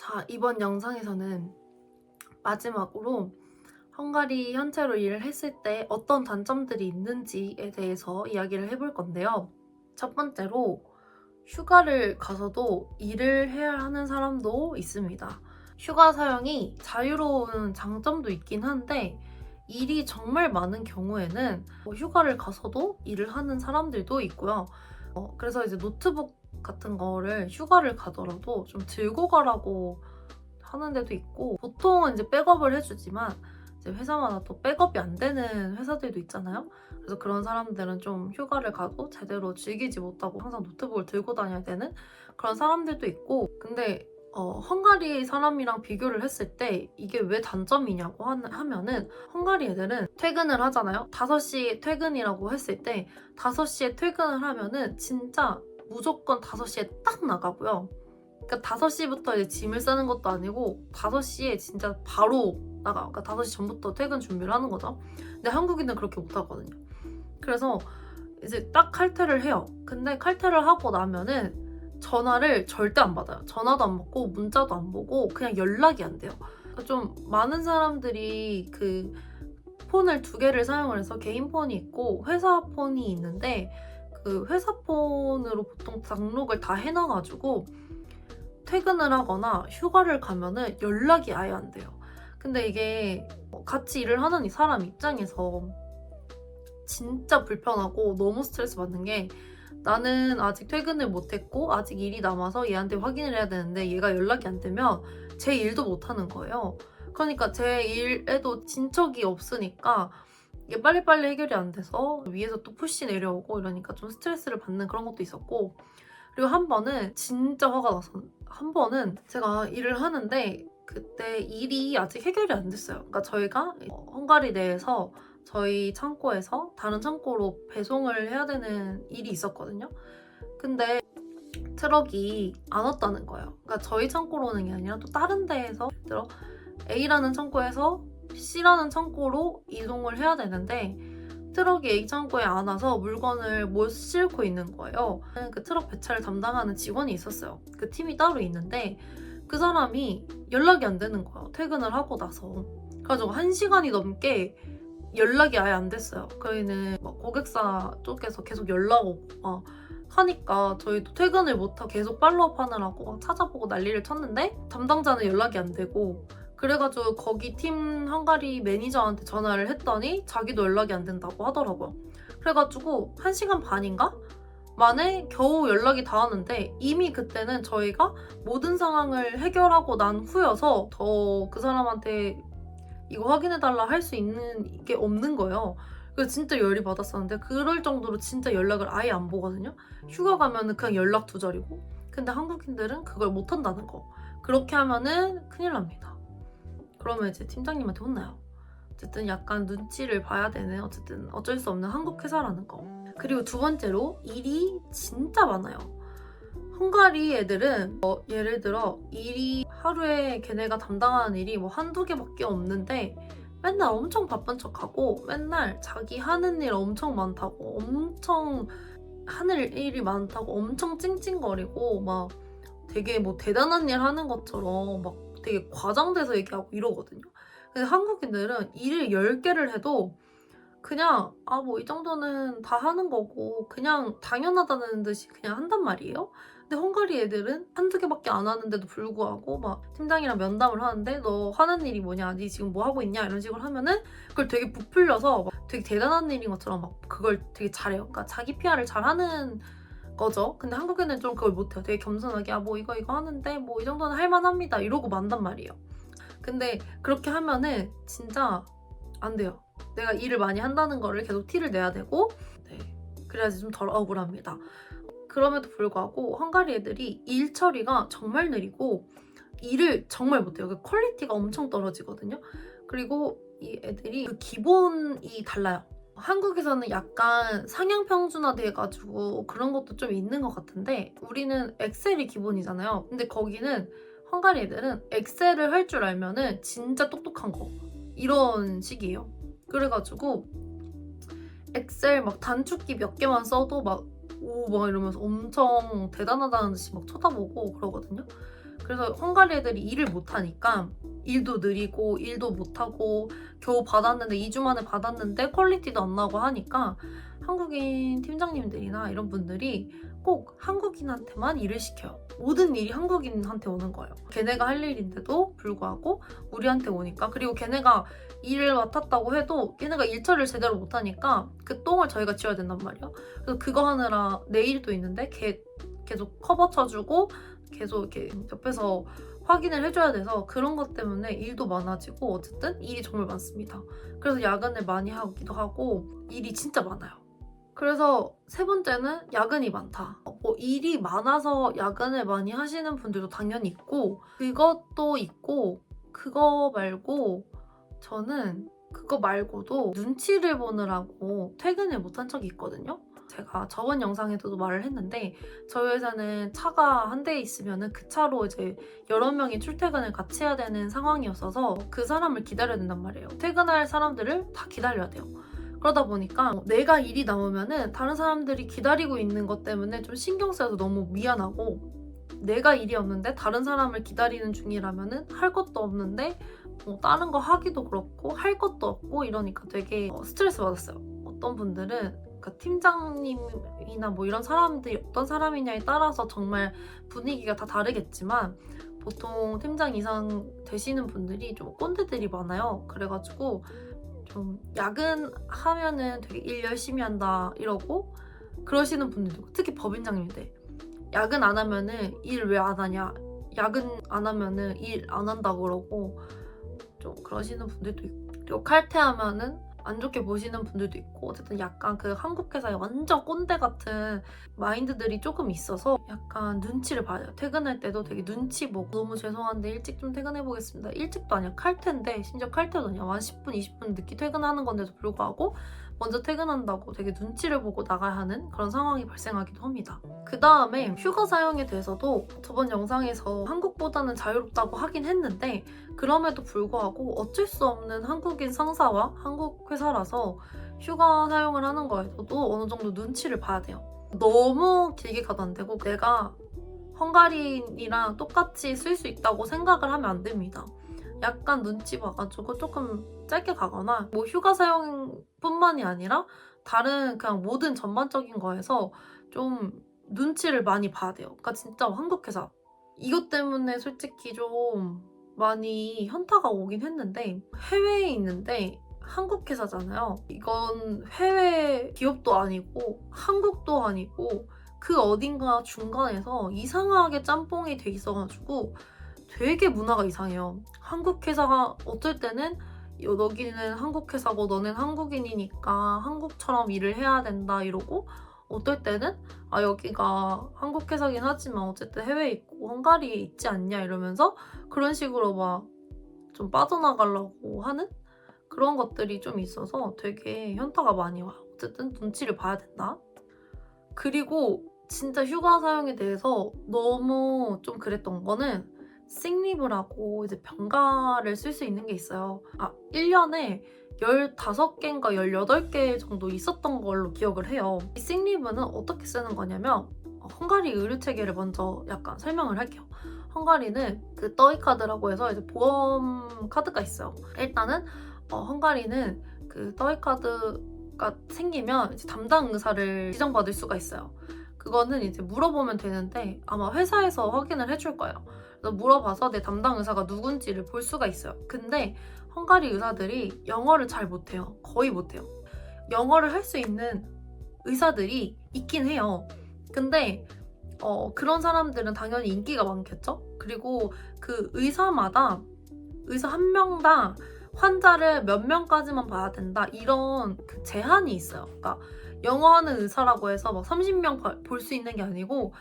자, 이번 영상에서는 마지막으로 헝가리 현채로 일을 했을 때 어떤 단점들이 있는지에 대해서 이야기를 해볼 건데요. 첫 번째로 휴가를 가서도 일을 해야 하는 사람도 있습니다. 휴가 사용이 자유로운 장점도 있긴 한데 일이 정말 많은 경우에는 휴가를 가서도 일을 하는 사람들도 있고요. 그래서 이제 노트북 같은 거를 휴가를 가더라도 좀 들고 가라고 하는 데도 있고, 보통은 이제 백업을 해주지만 이제 회사마다 또 백업이 안 되는 회사들도 있잖아요. 그래서 그런 사람들은 좀 휴가를 가도 제대로 즐기지 못하고 항상 노트북을 들고 다녀야 되는 그런 사람들도 있고. 근데 헝가리 사람이랑 비교를 했을 때 이게 왜 단점이냐고 하면은, 헝가리 애들은 퇴근을 하잖아요. 5시에 퇴근이라고 했을 때 5시에 퇴근을 하면은 진짜 무조건 5시에 딱 나가고요. 그러니까 5시부터 이제 짐을 싸는 것도 아니고 5시에 진짜 바로 나가. 그러니까 5시 전부터 퇴근 준비를 하는 거죠. 근데 한국인은 그렇게 못 하거든요. 그래서 이제 딱 칼퇴를 해요. 근데 칼퇴를 하고 나면은 전화를 절대 안 받아요. 전화도 안 받고 문자도 안 보고 그냥 연락이 안 돼요. 그러니까 좀 많은 사람들이 그 폰을 2개를 사용을 해서 개인 폰이 있고 회사 폰이 있는데, 그 회사 폰으로 보통 등록을 다 해놔가지고 퇴근을 하거나 휴가를 가면은 연락이 아예 안 돼요. 근데 이게 같이 일을 하는 이 사람 입장에서 진짜 불편하고 너무 스트레스 받는 게, 나는 아직 퇴근을 못했고 아직 일이 남아서 얘한테 확인을 해야 되는데 얘가 연락이 안 되면 제 일도 못하는 거예요. 그러니까 제 일에도 진척이 없으니까 이게 빨리빨리 해결이 안 돼서 위에서 또 푸시 내려오고 이러니까 좀 스트레스를 받는 그런 것도 있었고. 그리고 한 번은 진짜 화가 나서, 한 번은 제가 일을 하는데 그때 일이 아직 해결이 안 됐어요. 그러니까 저희가 헝가리 내에서 저희 창고에서 다른 창고로 배송을 해야 되는 일이 있었거든요. 근데 트럭이 안 왔다는 거예요. 그러니까 저희 창고로 오는 게 아니라 또 다른 데에서, 예를 들어 A라는 창고에서 C라는 창고로 이동을 해야 되는데 트럭이 A 창고에 안 와서 물건을 못 싣고 있는 거예요. 그 트럭 배차를 담당하는 직원이 있었어요. 그 팀이 따로 있는데 그 사람이 연락이 안 되는 거예요. 퇴근을 하고 나서. 그래가지고 1시간이 넘게 연락이 아예 안 됐어요. 저희는 막 고객사 쪽에서 계속 연락 오고 막 하니까 저희도 퇴근을 못하고 계속 팔로우업 하느라고 막 찾아보고 난리를 쳤는데 담당자는 연락이 안 되고, 그래가지고 거기 팀 헝가리 매니저한테 전화를 했더니 자기도 연락이 안 된다고 하더라고요. 그래가지고 1시간 반인가? 만에 겨우 연락이 닿았는데 이미 그때는 저희가 모든 상황을 해결하고 난 후여서 더 그 사람한테 이거 확인해달라 할 수 있는 게 없는 거예요. 그래서 진짜 열이 받았었는데, 그럴 정도로 진짜 연락을 아예 안 보거든요. 휴가 가면은 그냥 연락 두절이고. 근데 한국인들은 그걸 못 한다는 거. 그렇게 하면은 큰일 납니다. 그러면 이제 팀장님한테 혼나요. 어쨌든 약간 눈치를 봐야 되는, 어쨌든 어쩔 수 없는 한국 회사라는 거. 그리고 두 번째로 일이 진짜 많아요. 헝가리 애들은 예를 들어 일이 하루에 걔네가 담당하는 일이 뭐 1~2개밖에 없는데 맨날 엄청 바쁜 척하고 맨날 자기 하는 일 엄청 많다고, 엄청 하늘 일이 많다고 엄청 찡찡거리고 막 되게 뭐 대단한 일 하는 것처럼 막 되게 과장돼서 얘기하고 이러거든요. 근데 한국인들은 일을 10개를 해도 그냥 뭐 이 정도는 다 하는 거고 그냥 당연하다는 듯이 그냥 한단 말이에요. 근데 헝가리 애들은 1~2개밖에 안 하는데도 불구하고 막 팀장이랑 면담을 하는데 너 하는 일이 뭐냐? 니 지금 뭐 하고 있냐? 이런 식으로 하면은 그걸 되게 부풀려서 막 되게 대단한 일인 것처럼 막 그걸 되게 잘해요. 그러니까 자기 PR을 잘하는 거죠. 근데 한국인은 좀 그걸 못해요. 되게 겸손하게 뭐 이거 하는데 뭐 이 정도는 할만합니다 이러고 만단 말이에요. 근데 그렇게 하면은 진짜 안 돼요. 내가 일을 많이 한다는 거를 계속 티를 내야 되고, 네, 그래야지 좀 덜 억울합니다. 그럼에도 불구하고 헝가리 애들이 일 처리가 정말 느리고 일을 정말 못해요. 그 퀄리티가 엄청 떨어지거든요. 그리고 이 애들이 그 기본이 달라요. 한국에서는 약간 상향 평준화돼가지고 그런 것도 좀 있는 것 같은데, 우리는 엑셀이 기본이잖아요. 근데 거기는 헝가리 애들은 엑셀을 할 줄 알면은 진짜 똑똑한 거, 이런 식이에요. 그래가지고 엑셀 막 단축키 몇 개만 써도 막 이러면서 엄청 대단하다는 듯이 막 쳐다보고 그러거든요. 그래서 헝가리 애들이 일을 못하니까 일도 느리고 일도 못하고 겨우 받았는데 2주 만에 받았는데 퀄리티도 안 나고 하니까 한국인 팀장님들이나 이런 분들이 꼭 한국인한테만 일을 시켜요. 모든 일이 한국인한테 오는 거예요. 걔네가 할 일인데도 불구하고 우리한테 오니까. 그리고 걔네가 일을 맡았다고 해도 걔네가 일 처리를 제대로 못하니까 그 똥을 저희가 치워야 된단 말이에요. 그래서 그거 하느라 내 일도 있는데 계속 커버 쳐주고 계속 이렇게 옆에서 확인을 해줘야 돼서 그런 것 때문에 일도 많아지고 어쨌든 일이 정말 많습니다. 그래서 야근을 많이 하기도 하고 일이 진짜 많아요. 그래서 세 번째는 야근이 많다. 뭐 일이 많아서 야근을 많이 하시는 분들도 당연히 있고 그것도 있고 그거 말고 저는 그거 말고도 눈치를 보느라고 퇴근을 못한 적이 있거든요. 제가 저번 영상에서도 말을 했는데 저희 회사는 차가 한 대 있으면 그 차로 이제 여러 명이 출퇴근을 같이 해야 되는 상황이었어서 그 사람을 기다려야 된단 말이에요. 퇴근할 사람들을 다 기다려야 돼요. 그러다 보니까 내가 일이 남으면은 다른 사람들이 기다리고 있는 것 때문에 좀 신경 쓰여서 너무 미안하고 내가 일이 없는데 다른 사람을 기다리는 중이라면은 할 것도 없는데 다른 거 하기도 그렇고 할 것도 없고 이러니까 되게 스트레스 받았어요. 어떤 분들은 그러니까 팀장님이나 뭐 이런 사람들이 어떤 사람이냐에 따라서 정말 분위기가 다 다르겠지만 보통 팀장 이상 되시는 분들이 좀 꼰대들이 많아요. 그래가지고 좀 야근하면은 되게 일 열심히 한다 이러고 그러시는 분들도 있고 특히 법인장님들 야근 안 하면은 일 왜 안 하냐 야근 안 하면은 일 안 한다고 그러고 좀 그러시는 분들도 있고 그리고 칼퇴하면은 안 좋게 보시는 분들도 있고 어쨌든 약간 그 한국 회사에 완전 꼰대 같은 마인드들이 조금 있어서 약간 눈치를 봐요. 퇴근할 때도 되게 눈치 보고 너무 죄송한데 일찍 좀 퇴근해 보겠습니다. 일찍도 아니야 칼퇴인데 심지어 칼퇴도 아니야 한 10분 20분 늦게 퇴근하는 건데도 불구하고 먼저 퇴근한다고 되게 눈치를 보고 나가야 하는 그런 상황이 발생하기도 합니다. 그 다음에 휴가 사용에 대해서도 저번 영상에서 한국보다는 자유롭다고 하긴 했는데 그럼에도 불구하고 어쩔 수 없는 한국인 상사와 한국 회사라서 휴가 사용을 하는 거에서도 어느 정도 눈치를 봐야 돼요. 너무 길게 가도 안 되고 내가 헝가리인이랑 똑같이 쓸 수 있다고 생각을 하면 안 됩니다. 약간 눈치 봐가지고 조금 짧게 가거나 뭐 휴가 사용뿐만이 아니라 다른 그냥 모든 전반적인 거에서 좀 눈치를 많이 봐야 돼요. 그러니까 진짜 한국 회사 이것 때문에 솔직히 좀 많이 현타가 오긴 했는데 해외에 있는데 한국 회사잖아요. 이건 해외 기업도 아니고 한국도 아니고 그 어딘가 중간에서 이상하게 짬뽕이 돼 있어가지고 되게 문화가 이상해요. 한국 회사가 어떨 때는 여기는 한국 회사고 너는 한국인이니까 한국처럼 일을 해야 된다 이러고 어떨 때는 여기가 한국 회사긴 하지만 어쨌든 해외에 있고 헝가리에 있지 않냐 이러면서 그런 식으로 막 좀 빠져나가려고 하는 그런 것들이 좀 있어서 되게 현타가 많이 와요. 어쨌든 눈치를 봐야 된다. 그리고 진짜 휴가 사용에 대해서 너무 좀 그랬던 거는 식리브라고 이제 병가를 쓸 수 있는 게 있어요. 1년에 15개인가 18개 정도 있었던 걸로 기억을 해요. 이 식리브는 어떻게 쓰는 거냐면 헝가리 의료 체계를 먼저 약간 설명을 할게요. 헝가리는 그 떠이카드라고 해서 이제 보험 카드가 있어요. 일단은 헝가리는 그 떠이카드가 생기면 이제 담당 의사를 지정받을 수가 있어요. 그거는 이제 물어보면 되는데 아마 회사에서 확인을 해줄 거예요. 그래서 물어봐서 내 담당 의사가 누군지를 볼 수가 있어요. 근데 헝가리 의사들이 영어를 잘 못해요. 거의 못해요. 영어를 할 수 있는 의사들이 있긴 해요. 근데 그런 사람들은 당연히 인기가 많겠죠? 그리고 그 의사마다 의사 한 명당 환자를 몇 명까지만 봐야 된다 이런 그 제한이 있어요. 그러니까 영어 하는 의사라고 해서 막 30명 볼 수 있는 게 아니고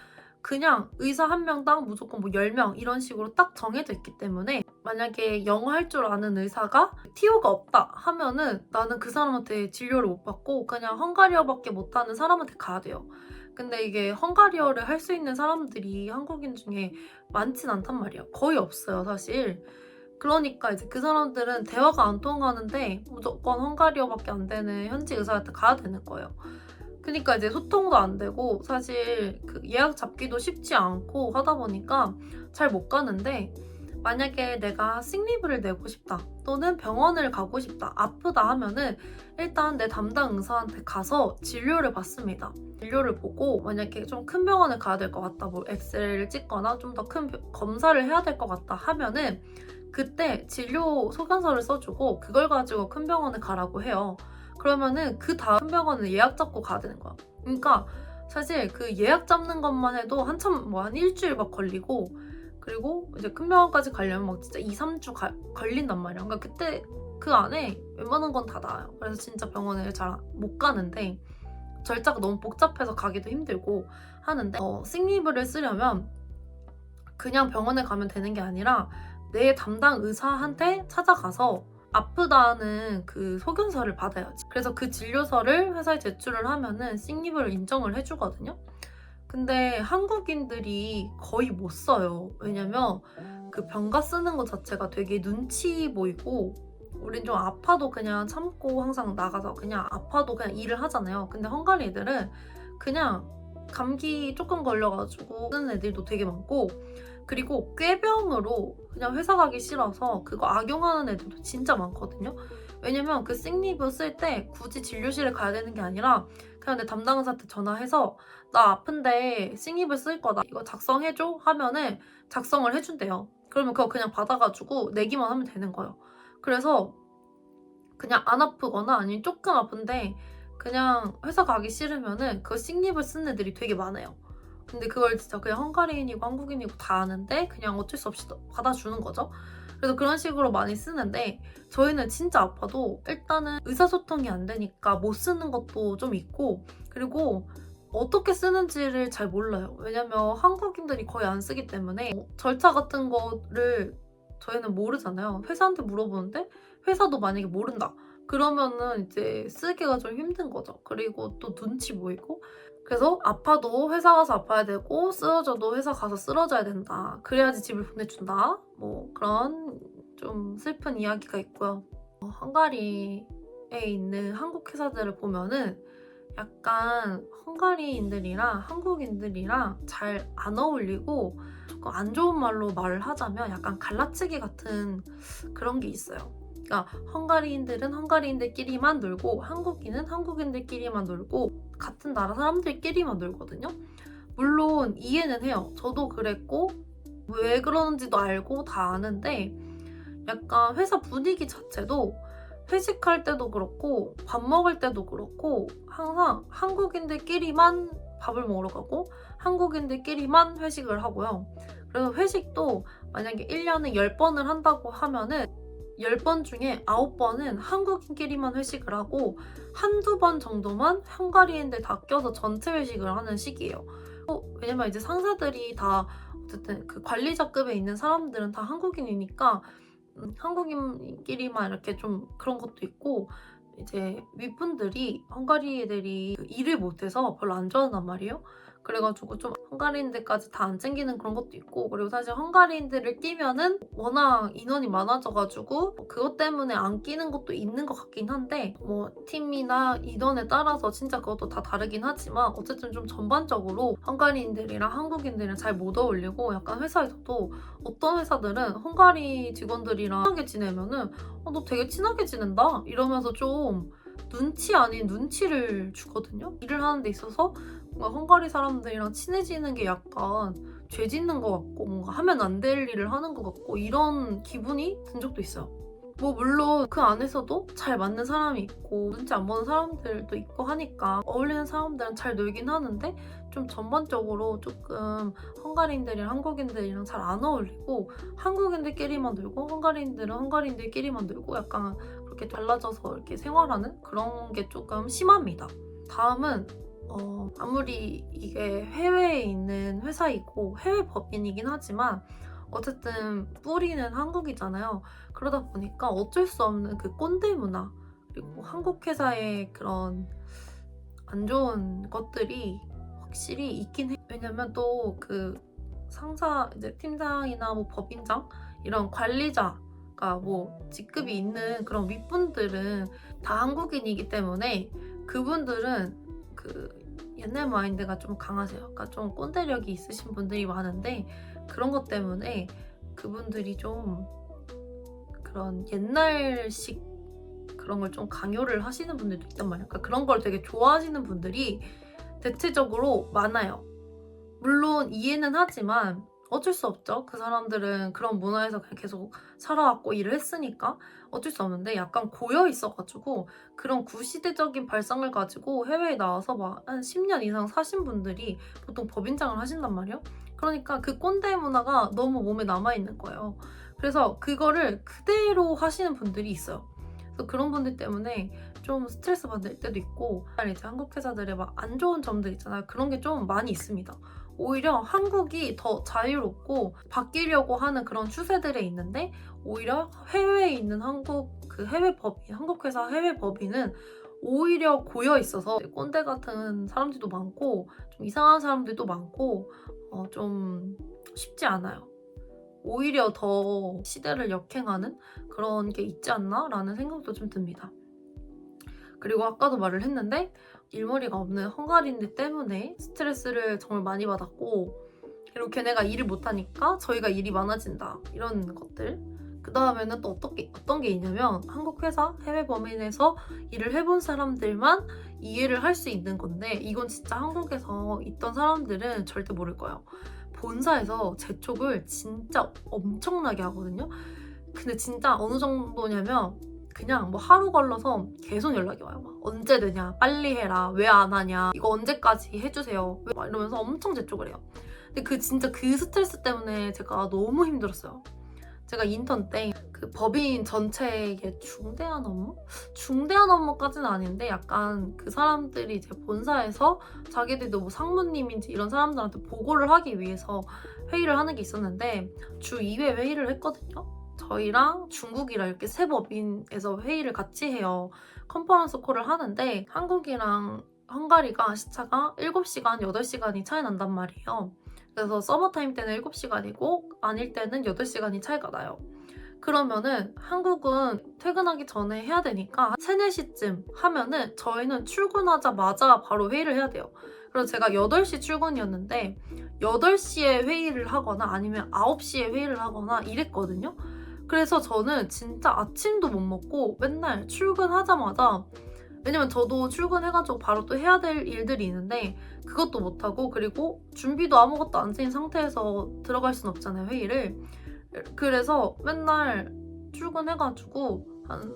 그냥 의사 한 명당 무조건 뭐 10명 이런 식으로 딱 정해져 있기 때문에 만약에 영어 할 줄 아는 의사가 TO가 없다 하면은 나는 그 사람한테 진료를 못 받고 그냥 헝가리어밖에 못하는 사람한테 가야 돼요. 근데 이게 헝가리어를 할 수 있는 사람들이 한국인 중에 많진 않단 말이에요. 거의 없어요, 사실. 그러니까 이제 그 사람들은 대화가 안 통하는데 무조건 헝가리어밖에 안 되는 현지 의사한테 가야 되는 거예요. 그니까 이제 소통도 안 되고 사실 그 예약 잡기도 쉽지 않고 하다 보니까 잘 못 가는데, 만약에 내가 식리비를 내고 싶다 또는 병원을 가고 싶다, 아프다 하면은 일단 내 담당 의사한테 가서 진료를 받습니다. 진료를 보고 만약에 좀 큰 병원을 가야 될 것 같다, 뭐 엑스레이를 찍거나 좀 더 큰 검사를 해야 될 것 같다 하면은 그때 진료 소견서를 써주고 그걸 가지고 큰 병원에 가라고 해요. 그러면은 그 다음 큰 병원은 예약 잡고 가야 되는 거야. 그러니까 사실 그 예약 잡는 것만 해도 한참, 뭐 한 일주일 막 걸리고, 그리고 이제 큰 병원까지 가려면 막 진짜 2, 3주 걸린단 말이야. 그러니까 그때 그 안에 웬만한 건 다 나와요. 그래서 진짜 병원을 잘 못 가는데, 절차가 너무 복잡해서 가기도 힘들고 하는데, 식리비를 쓰려면 그냥 병원에 가면 되는 게 아니라 내 담당 의사한테 찾아가서 아프다는 그 소견서를 받아야지. 그래서 그 진료서를 회사에 제출을 하면은 식리비를 인정을 해주거든요. 근데 한국인들이 거의 못 써요. 왜냐면 그 병가 쓰는 것 자체가 되게 눈치 보이고, 우린 좀 아파도 그냥 참고 항상 나가서 그냥 아파도 그냥 일을 하잖아요. 근데 헝가리 애들은 그냥 감기 조금 걸려가지고 쓰는 애들도 되게 많고, 그리고 꾀병으로 그냥 회사 가기 싫어서 그거 악용하는 애들도 진짜 많거든요. 왜냐면 그 식리비 쓸 때 굳이 진료실에 가야 되는 게 아니라 그냥 내 담당 의사한테 전화해서 나 아픈데 식리비 쓸 거다, 이거 작성해줘 하면은 작성을 해준대요. 그러면 그거 그냥 받아가지고 내기만 하면 되는 거예요. 그래서 그냥 안 아프거나 아니면 조금 아픈데 그냥 회사 가기 싫으면은 그 식리비 쓰는 애들이 되게 많아요. 근데 그걸 진짜 그냥 헝가리인이고 한국인이고 다 아는데 그냥 어쩔 수 없이 받아주는 거죠. 그래서 그런 식으로 많이 쓰는데, 저희는 진짜 아파도 일단은 의사소통이 안 되니까 못 쓰는 것도 좀 있고, 그리고 어떻게 쓰는지를 잘 몰라요. 왜냐면 한국인들이 거의 안 쓰기 때문에 절차 같은 거를 저희는 모르잖아요. 회사한테 물어보는데 회사도 만약에 모른다 그러면은 이제 쓰기가 좀 힘든 거죠. 그리고 또 눈치 보이고, 그래서 아파도 회사 가서 아파야 되고 쓰러져도 회사 가서 쓰러져야 된다, 그래야지 집을 보내준다, 뭐 그런 좀 슬픈 이야기가 있고요. 헝가리에 있는 한국 회사들을 보면은 약간 헝가리인들이랑 한국인들이랑 잘 안 어울리고, 조금 안 좋은 말로 말을 하자면 약간 갈라치기 같은 그런 게 있어요. 그러니까 헝가리인들은 헝가리인들끼리만 놀고 한국인은 한국인들끼리만 놀고 같은 나라 사람들끼리만 놀거든요. 물론 이해는 해요. 저도 그랬고 왜 그러는지도 알고 다 아는데, 약간 회사 분위기 자체도 회식할 때도 그렇고 밥 먹을 때도 그렇고 항상 한국인들끼리만 밥을 먹으러 가고 한국인들끼리만 회식을 하고요. 그래서 회식도 만약에 1년에 10번을 한다고 하면은 10번 중에 9번은 한국인끼리만 회식을 하고 한두 번 정도만 헝가리인들 다 껴서 전체 회식을 하는 시기예요. 왜냐면 이제 상사들이 다 어쨌든 그 관리자급에 있는 사람들은 다 한국인이니까 한국인끼리만 이렇게 좀 그런 것도 있고, 이제 윗분들이 헝가리 애들이 일을 못해서 별로 안 좋아한단 말이에요. 그래가지고 좀 헝가리인들까지 다 안 챙기는 그런 것도 있고, 그리고 사실 헝가리인들을 끼면은 워낙 인원이 많아져가지고 그것 때문에 안 끼는 것도 있는 것 같긴 한데, 뭐 팀이나 인원에 따라서 진짜 그것도 다 다르긴 하지만 어쨌든 좀 전반적으로 헝가리인들이랑 한국인들이랑 잘 못 어울리고, 약간 회사에서도 어떤 회사들은 헝가리 직원들이랑 친하게 지내면은 너 되게 친하게 지낸다 이러면서 좀 눈치 아닌 눈치를 주거든요. 일을 하는 데 있어서 뭔가 헝가리 사람들이랑 친해지는 게 약간 죄 짓는 것 같고 뭔가 하면 안 될 일을 하는 것 같고 이런 기분이 든 적도 있어요. 뭐 물론 그 안에서도 잘 맞는 사람이 있고 눈치 안 보는 사람들도 있고 하니까 어울리는 사람들은 잘 놀긴 하는데, 좀 전반적으로 조금 헝가리인들이랑 한국인들이랑 잘 안 어울리고 한국인들끼리만 놀고 헝가리인들은 헝가리인들끼리만 놀고 약간 그렇게 달라져서 이렇게 생활하는 그런 게 조금 심합니다. 다음은 아무리 이게 해외에 있는 회사이고 해외 법인이긴 하지만 어쨌든 뿌리는 한국이잖아요. 그러다 보니까 어쩔 수 없는 그 꼰대 문화, 그리고 한국 회사의 그런 안 좋은 것들이 확실히 있긴 해요. 왜냐면 또 그 상사, 이제 팀장이나 뭐 법인장 이런 관리자가 뭐 직급이 있는 그런 윗분들은 다 한국인이기 때문에 그분들은 그 옛날 마인드가 좀 강하세요. 그러니까 좀 꼰대력이 있으신 분들이 많은데 그런 것 때문에 그분들이 좀 그런 옛날식 그런 걸 좀 강요를 하시는 분들도 있단 말이에요. 그러니까 그런 걸 되게 좋아하시는 분들이 대체적으로 많아요. 물론 이해는 하지만 어쩔 수 없죠. 그 사람들은 그런 문화에서 그냥 계속 살아왔고 일을 했으니까 어쩔 수 없는데 약간 고여 있어가지고 그런 구시대적인 발상을 가지고 해외에 나와서 막 한 10년 이상 사신 분들이 보통 법인장을 하신단 말이에요. 그러니까 그 꼰대 문화가 너무 몸에 남아있는 거예요. 그래서 그거를 그대로 하시는 분들이 있어요. 그래서 그런 분들 때문에 좀 스트레스 받을 때도 있고 이제 한국 회사들의 막 안 좋은 점들 있잖아요. 그런 게 좀 많이 있습니다. 오히려 한국이 더 자유롭고 바뀌려고 하는 그런 추세들에 있는데 오히려 해외에 있는 한국 회사 해외 법인은 오히려 고여 있어서 꼰대 같은 사람들도 많고 좀 이상한 사람들도 많고 좀 쉽지 않아요. 오히려 더 시대를 역행하는 그런 게 있지 않나라는 생각도 좀 듭니다. 그리고 아까도 말을 했는데 일머리가 없는 헝가리인들 때문에 스트레스를 정말 많이 받았고 그리고 걔네가 일을 못하니까 저희가 일이 많아진다 이런 것들. 그 다음에는 또 어떤 게 있냐면 한국 회사 해외 범인에서 일을 해본 사람들만 이해를 할 수 있는 건데 이건 진짜 한국에서 있던 사람들은 절대 모를 거예요. 본사에서 재촉을 진짜 엄청나게 하거든요. 근데 진짜 어느 정도냐면 그냥 뭐 하루 걸러서 계속 연락이 와요. 막 언제 되냐, 빨리 해라, 왜 안 하냐, 이거 언제까지 해주세요, 막 이러면서 엄청 재촉을 해요. 근데 진짜 그 스트레스 때문에 제가 너무 힘들었어요. 제가 인턴 때 그 법인 전체의 중대한 업무? 중대한 업무까지는 아닌데 약간 그 사람들이 이제 본사에서 자기들도 뭐 상무님인지 이런 사람들한테 보고를 하기 위해서 회의를 하는 게 있었는데 주 2회 회의를 했거든요. 저희랑 중국이랑 이렇게 세 법인에서 회의를 같이 해요. 컨퍼런스 콜을 하는데 한국이랑 헝가리가 시차가 7시간, 8시간이 차이 난단 말이에요. 그래서 서머타임 때는 7시간이고 아닐 때는 8시간이 차이가 나요. 그러면은 한국은 퇴근하기 전에 해야 되니까 3, 4시쯤 하면은 저희는 출근하자마자 바로 회의를 해야 돼요. 그래서 제가 8시 출근이었는데 8시에 회의를 하거나 아니면 9시에 회의를 하거나 이랬거든요. 그래서 저는 진짜 아침도 못 먹고 맨날 출근하자마자 왜냐면 저도 출근해가지고 바로 또 해야 될 일들이 있는데 그것도 못하고 그리고 준비도 아무것도 안 된 상태에서 들어갈 순 없잖아요, 회의를. 그래서 맨날 출근해가지고 한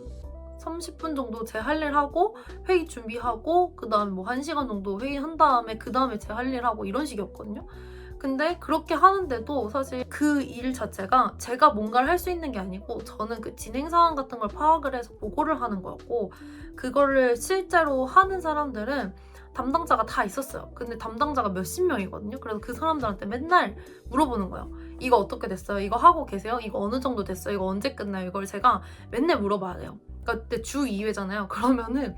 30분 정도 제 할 일 하고 회의 준비하고 그 다음에 뭐 1시간 정도 회의한 다음에 그 다음에 제 할 일 하고 이런 식이었거든요. 근데 그렇게 하는데도 사실 그 일 자체가 제가 뭔가를 할 수 있는 게 아니고 저는 그 진행 상황 같은 걸 파악을 해서 보고를 하는 거였고 그거를 실제로 하는 사람들은 담당자가 다 있었어요. 근데 담당자가 몇십 명이거든요. 그래서 그 사람들한테 맨날 물어보는 거예요. 이거 어떻게 됐어요? 이거 하고 계세요? 이거 어느 정도 됐어요? 이거 언제 끝나요? 이걸 제가 맨날 물어봐야 돼요. 그러니까 그때 주 2회잖아요. 그러면은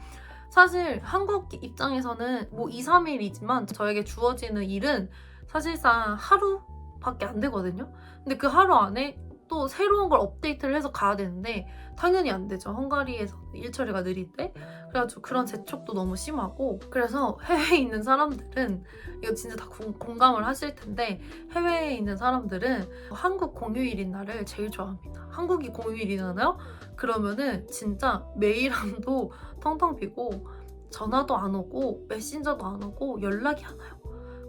사실 한국 입장에서는 뭐 2, 3일이지만 저에게 주어지는 일은 사실상 하루밖에 안 되거든요. 근데 그 하루 안에 또 새로운 걸 업데이트를 해서 가야 되는데 당연히 안 되죠. 헝가리에서 일 처리가 느린데. 그래가지고 그런 재촉도 너무 심하고 그래서 해외에 있는 사람들은 이거 진짜 다 공감을 하실 텐데 해외에 있는 사람들은 한국 공휴일인 날을 제일 좋아합니다. 한국이 공휴일이잖아요. 그러면은 진짜 메일함도 텅텅 비고 전화도 안 오고 메신저도 안 오고 연락이 안 와요.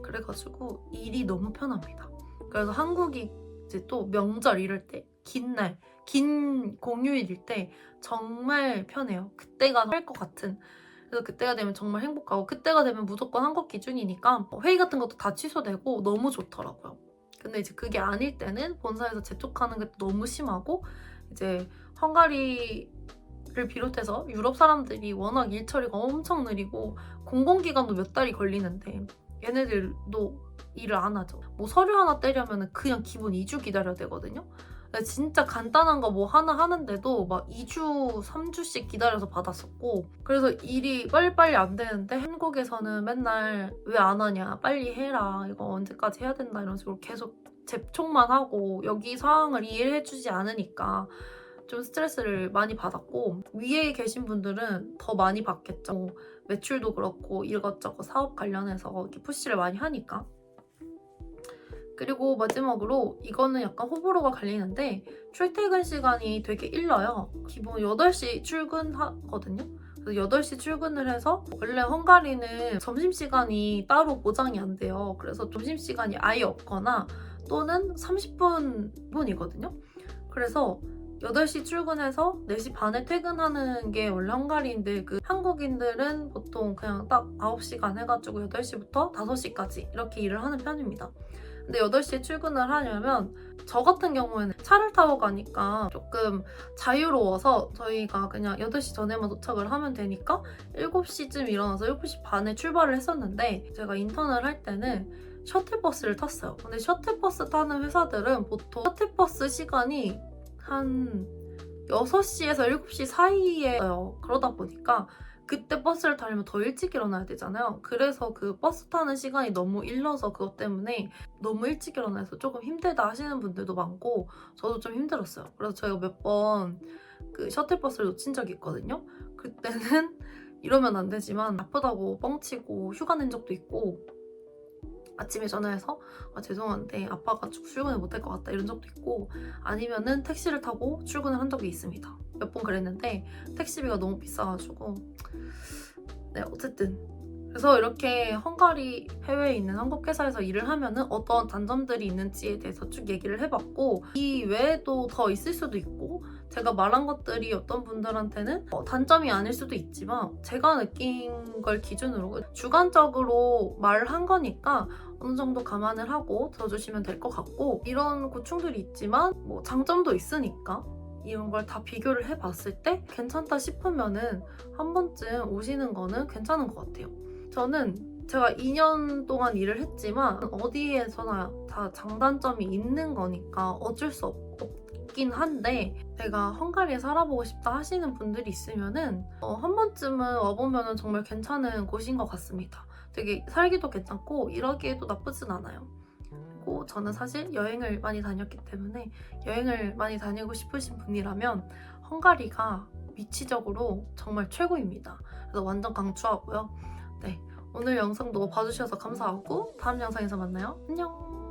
그래가지고 일이 너무 편합니다. 그래서 한국이 이제 또 명절 이럴 때 긴 공휴일일 때 정말 편해요. 그때가 할 것 같은. 그래서 그때가 되면 정말 행복하고 그때가 되면 무조건 한국 기준이니까 회의 같은 것도 다 취소되고 너무 좋더라고요. 근데 이제 그게 아닐 때는 본사에서 재촉하는 게 너무 심하고 이제 헝가리를 비롯해서 유럽 사람들이 워낙 일 처리가 엄청 느리고 공공기관도 몇 달이 걸리는데 얘네들도 일을 안 하죠. 뭐 서류 하나 떼려면 그냥 기본 2주 기다려야 되거든요. 진짜 간단한 거 뭐 하나 하는데도 막 2주, 3주씩 기다려서 받았었고 그래서 일이 빨리빨리 안 되는데 한국에서는 맨날 왜 안 하냐, 빨리 해라, 이거 언제까지 해야 된다 이런 식으로 계속 재촉만 하고 여기 상황을 이해해주지 않으니까 좀 스트레스를 많이 받았고 위에 계신 분들은 더 많이 받겠죠. 매출도 그렇고 이것저것 사업 관련해서 이렇게 푸시를 많이 하니까. 그리고 마지막으로 이거는 약간 호불호가 갈리는데 출퇴근 시간이 되게 일러요. 기본 8시 출근하거든요. 그래서 8시 출근을 해서 원래 헝가리는 점심시간이 따로 보장이 안 돼요. 그래서 점심시간이 아예 없거나 또는 30분이거든요. 그래서 8시 출근해서 4시 반에 퇴근하는 게 원래 헝가리인데 한국인들은 보통 그냥 딱 9시간 해가지고 8시부터 5시까지 이렇게 일을 하는 편입니다. 근데 8시에 출근을 하려면 저 같은 경우에는 차를 타고 가니까 조금 자유로워서 저희가 그냥 8시 전에만 도착을 하면 되니까 7시쯤 일어나서 7시 반에 출발을 했었는데 제가 인턴을 할 때는 셔틀버스를 탔어요. 근데 셔틀버스 타는 회사들은 보통 셔틀버스 시간이 한 6시에서 7시 사이에요. 그러다 보니까 그때 버스를 타려면 더 일찍 일어나야 되잖아요. 그래서 그 버스 타는 시간이 너무 일러서 그것 때문에 너무 일찍 일어나서 조금 힘들다 하시는 분들도 많고 저도 좀 힘들었어요. 그래서 저희가 몇 번 그 셔틀버스를 놓친 적이 있거든요. 그때는 이러면 안 되지만 아프다고 뻥치고 휴가 낸 적도 있고 아침에 전화해서 죄송한데 아파가지고 출근을 못할 것 같다 이런 적도 있고 아니면은 택시를 타고 출근을 한 적이 있습니다. 몇 번 그랬는데 택시비가 너무 비싸가지고 네 어쨌든 그래서 이렇게 헝가리 해외에 있는 한국 회사에서 일을 하면은 어떤 단점들이 있는지에 대해서 쭉 얘기를 해봤고 이 외에도 더 있을 수도 있고 제가 말한 것들이 어떤 분들한테는 단점이 아닐 수도 있지만 제가 느낀 걸 기준으로 주관적으로 말한 거니까 어느 정도 감안을 하고 들어주시면 될 것 같고 이런 고충들이 있지만 뭐 장점도 있으니까 이런 걸 다 비교를 해봤을 때 괜찮다 싶으면은 한 번쯤 오시는 거는 괜찮은 것 같아요. 저는 제가 2년 동안 일을 했지만 어디에서나 다 장단점이 있는 거니까 어쩔 수 없긴 한데 내가 헝가리에 살아보고 싶다 하시는 분들이 있으면은 한 번쯤은 와보면은 정말 괜찮은 곳인 것 같습니다. 되게 살기도 괜찮고 일하기에도 나쁘진 않아요. 그리고 저는 사실 여행을 많이 다녔기 때문에 여행을 많이 다니고 싶으신 분이라면 헝가리가 위치적으로 정말 최고입니다. 그래서 완전 강추하고요. 네, 오늘 영상도 봐주셔서 감사하고 다음 영상에서 만나요. 안녕!